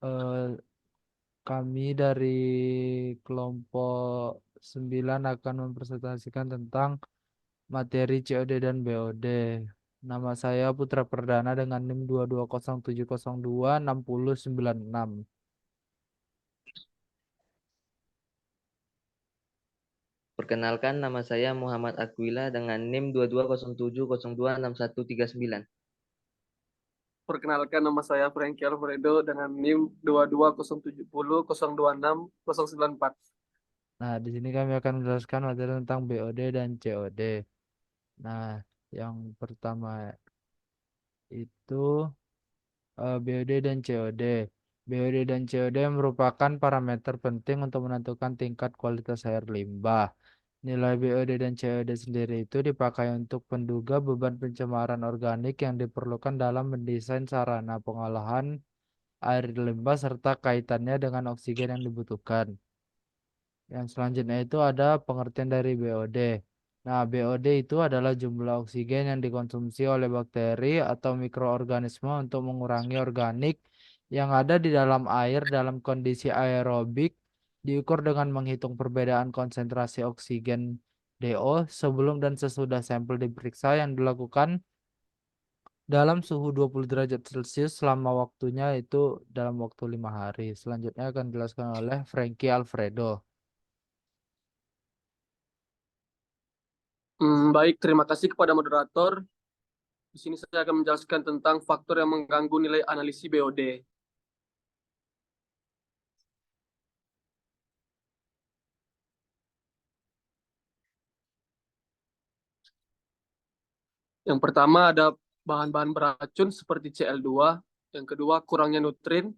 Eh, Kami dari kelompok 9 akan mempresentasikan tentang materi COD dan BOD. Nama saya Putra Perdana dengan NIM 22070266096. Perkenalkan, nama saya Muhammad Aquila dengan NIM 2207026139. Perkenalkan, nama saya Frankie Alfredo dengan NIM 220700260094. Nah, di sini kami akan menjelaskan materi tentang BOD dan COD. Nah, yang pertama itu BOD dan COD. BOD dan COD merupakan parameter penting untuk menentukan tingkat kualitas air limbah. Nilai BOD dan COD sendiri itu dipakai untuk menduga beban pencemaran organik yang diperlukan dalam mendesain sarana pengolahan air limbah serta kaitannya dengan oksigen yang dibutuhkan. Yang selanjutnya itu ada pengertian dari BOD. Nah, BOD itu adalah jumlah oksigen yang dikonsumsi oleh bakteri atau mikroorganisme untuk mengurangi organik yang ada di dalam air dalam kondisi aerobik, diukur dengan menghitung perbedaan konsentrasi oksigen DO sebelum dan sesudah sampel diperiksa yang dilakukan dalam suhu 20 derajat Celcius selama waktunya itu dalam waktu 5 hari. Selanjutnya akan dijelaskan oleh Frankie Alfredo. Baik, terima kasih kepada moderator. Di sini saya akan menjelaskan tentang faktor yang mengganggu nilai analisis BOD. Yang pertama ada bahan-bahan beracun seperti Cl2, yang kedua kurangnya nutrin,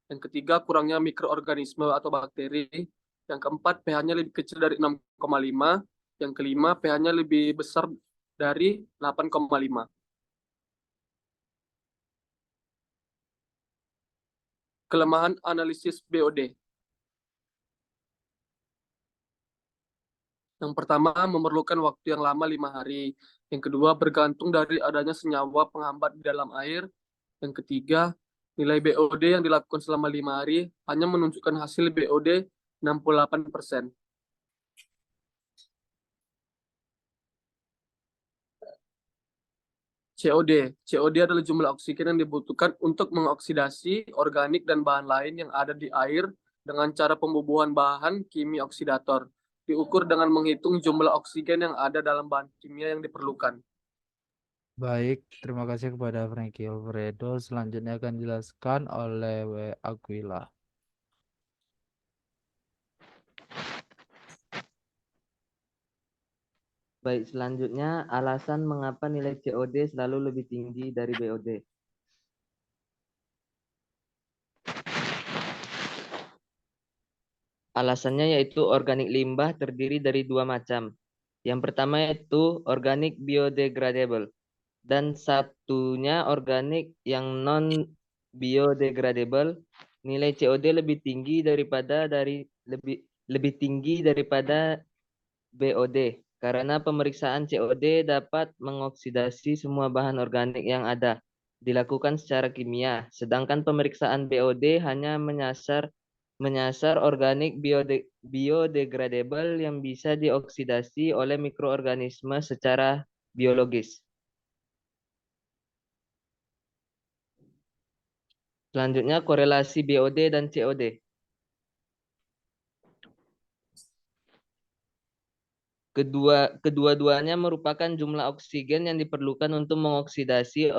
yang ketiga kurangnya mikroorganisme atau bakteri, yang keempat pH-nya lebih kecil dari 6,5, yang kelima pH-nya lebih besar dari 8,5. Kelemahan analisis BOD. Yang pertama, memerlukan waktu yang lama 5 hari. Yang kedua, bergantung dari adanya senyawa penghambat di dalam air. Yang ketiga, nilai BOD yang dilakukan selama 5 hari hanya menunjukkan hasil BOD 68%. COD. COD adalah jumlah oksigen yang dibutuhkan untuk mengoksidasi organik dan bahan lain yang ada di air dengan cara pembubuhan bahan kimia oksidator. Diukur dengan menghitung jumlah oksigen yang ada dalam bahan kimia yang diperlukan. Baik, terima kasih kepada Frankie Alfredo. Selanjutnya akan dijelaskan oleh W. Aquila. Baik, selanjutnya alasan mengapa nilai COD selalu lebih tinggi dari BOD. Alasannya yaitu organik limbah terdiri dari dua macam. Yang pertama yaitu organik biodegradable dan satunya organik yang non biodegradable. Nilai COD lebih tinggi lebih tinggi daripada BOD karena pemeriksaan COD dapat mengoksidasi semua bahan organik yang ada dilakukan secara kimia, sedangkan pemeriksaan BOD hanya menyasar organik biodegradable yang bisa dioksidasi oleh mikroorganisme secara biologis. Selanjutnya korelasi BOD dan COD. Kedua-duanya merupakan jumlah oksigen yang diperlukan untuk mengoksidasi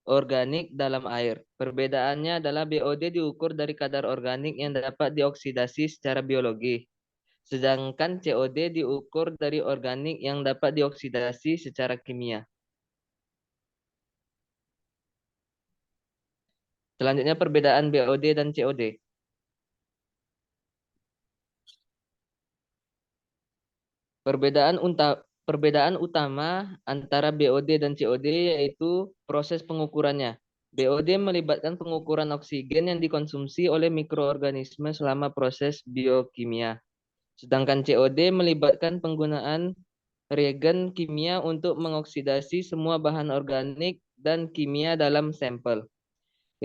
organik dalam air. Perbedaannya adalah BOD diukur dari kadar organik yang dapat dioksidasi secara biologi, sedangkan COD diukur dari organik yang dapat dioksidasi secara kimia. Selanjutnya perbedaan BOD dan COD. Perbedaan utama antara BOD dan COD yaitu proses pengukurannya. BOD melibatkan pengukuran oksigen yang dikonsumsi oleh mikroorganisme selama proses biokimia. Sedangkan COD melibatkan penggunaan reagen kimia untuk mengoksidasi semua bahan organik dan kimia dalam sampel.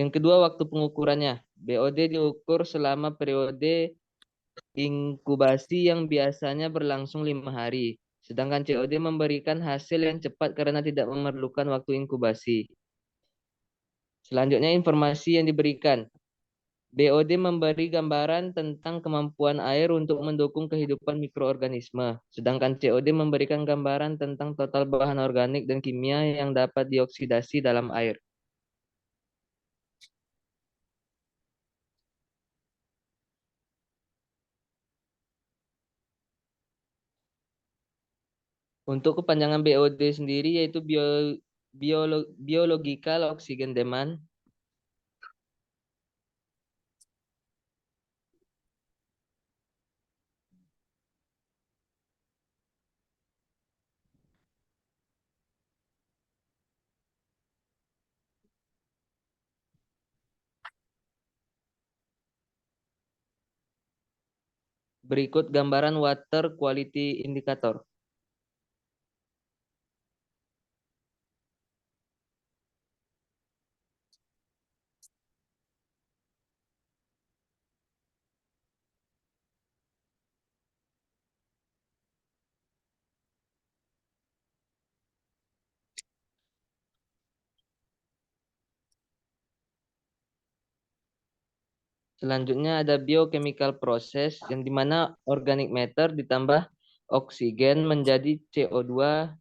Yang kedua, waktu pengukurannya. BOD diukur selama periode inkubasi yang biasanya berlangsung 5 hari. Sedangkan COD memberikan hasil yang cepat karena tidak memerlukan waktu inkubasi. Selanjutnya, informasi yang diberikan. BOD memberi gambaran tentang kemampuan air untuk mendukung kehidupan mikroorganisme, sedangkan COD memberikan gambaran tentang total bahan organik dan kimia yang dapat dioksidasi dalam air. Untuk kepanjangan BOD sendiri yaitu biological oxygen demand. Berikut gambaran water quality indicator. Selanjutnya ada biochemical process yang dimana organic matter ditambah oksigen menjadi CO2.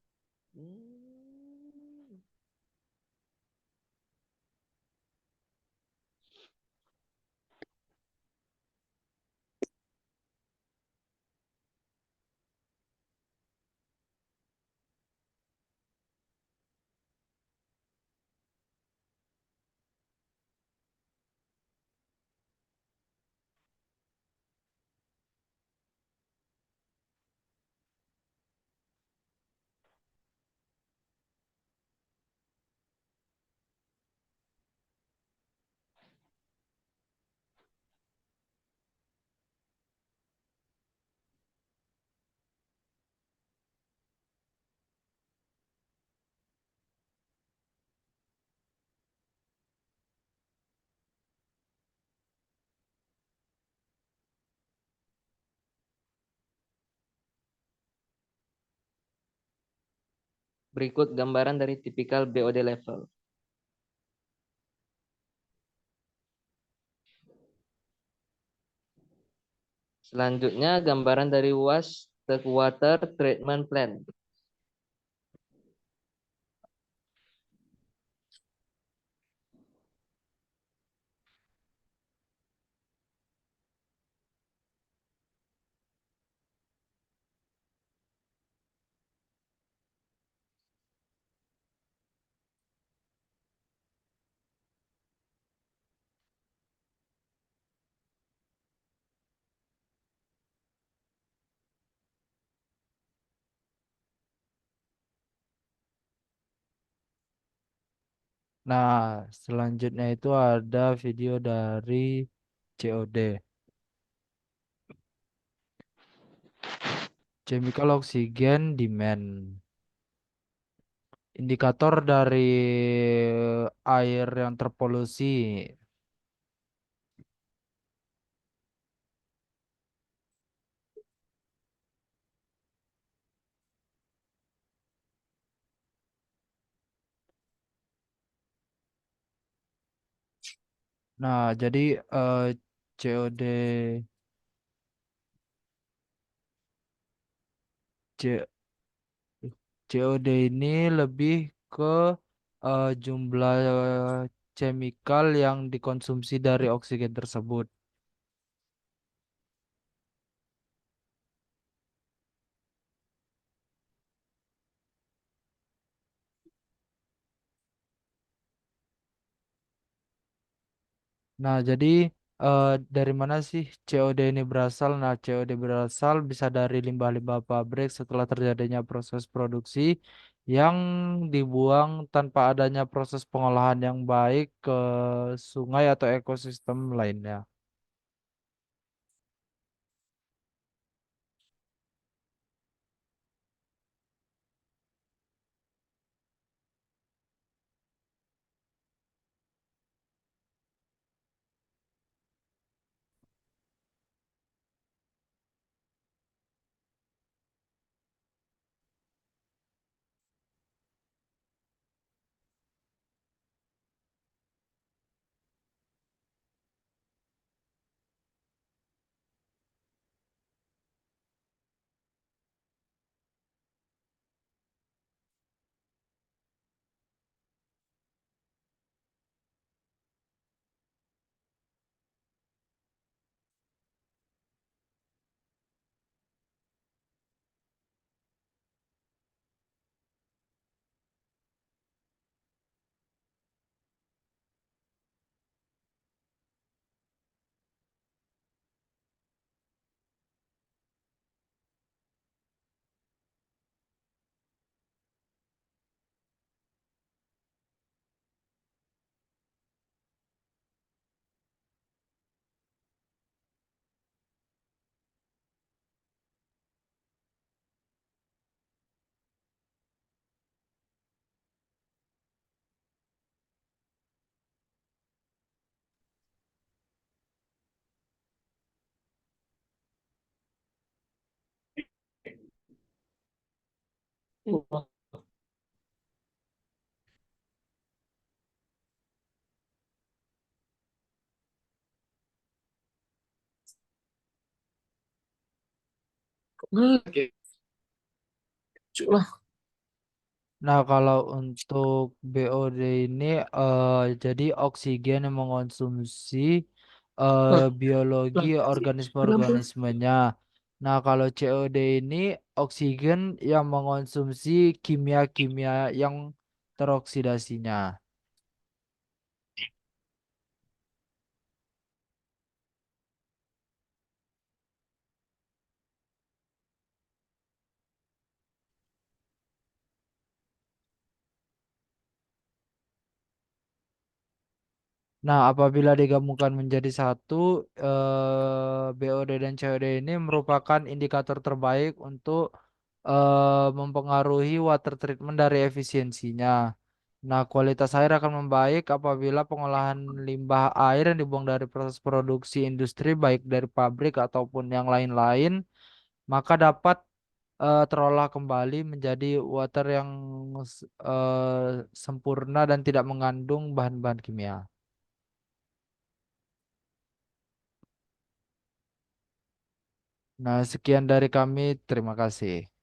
Berikut gambaran dari typical BOD level. Selanjutnya gambaran dari wastewater treatment plant. Nah, selanjutnya itu ada video dari COD. Chemical Oxygen Demand. Indikator dari air yang terpolusi. Nah, jadi COD C- COD ini lebih ke jumlah chemical yang dikonsumsi dari oksigen tersebut. Nah, jadi eh, dari mana sih COD ini berasal? Nah, COD berasal bisa dari limbah-limbah pabrik setelah terjadinya proses produksi yang dibuang tanpa adanya proses pengolahan yang baik ke sungai atau ekosistem lainnya. Oke, lah. Nah, kalau untuk BOD ini jadi oksigen yang mengonsumsi Nah, biologi lah, kenapa? organisme-organismenya. Nah, kalau COD ini oksigen yang mengonsumsi kimia-kimia yang teroksidasinya. Nah, apabila digabungkan menjadi satu, BOD dan COD ini merupakan indikator terbaik untuk mempengaruhi water treatment dari efisiensinya. Nah, kualitas air akan membaik apabila pengolahan limbah air yang dibuang dari proses produksi industri, baik dari pabrik ataupun yang lain-lain, maka dapat terolah kembali menjadi water yang sempurna dan tidak mengandung bahan-bahan kimia. Nah, sekian dari kami. Terima kasih.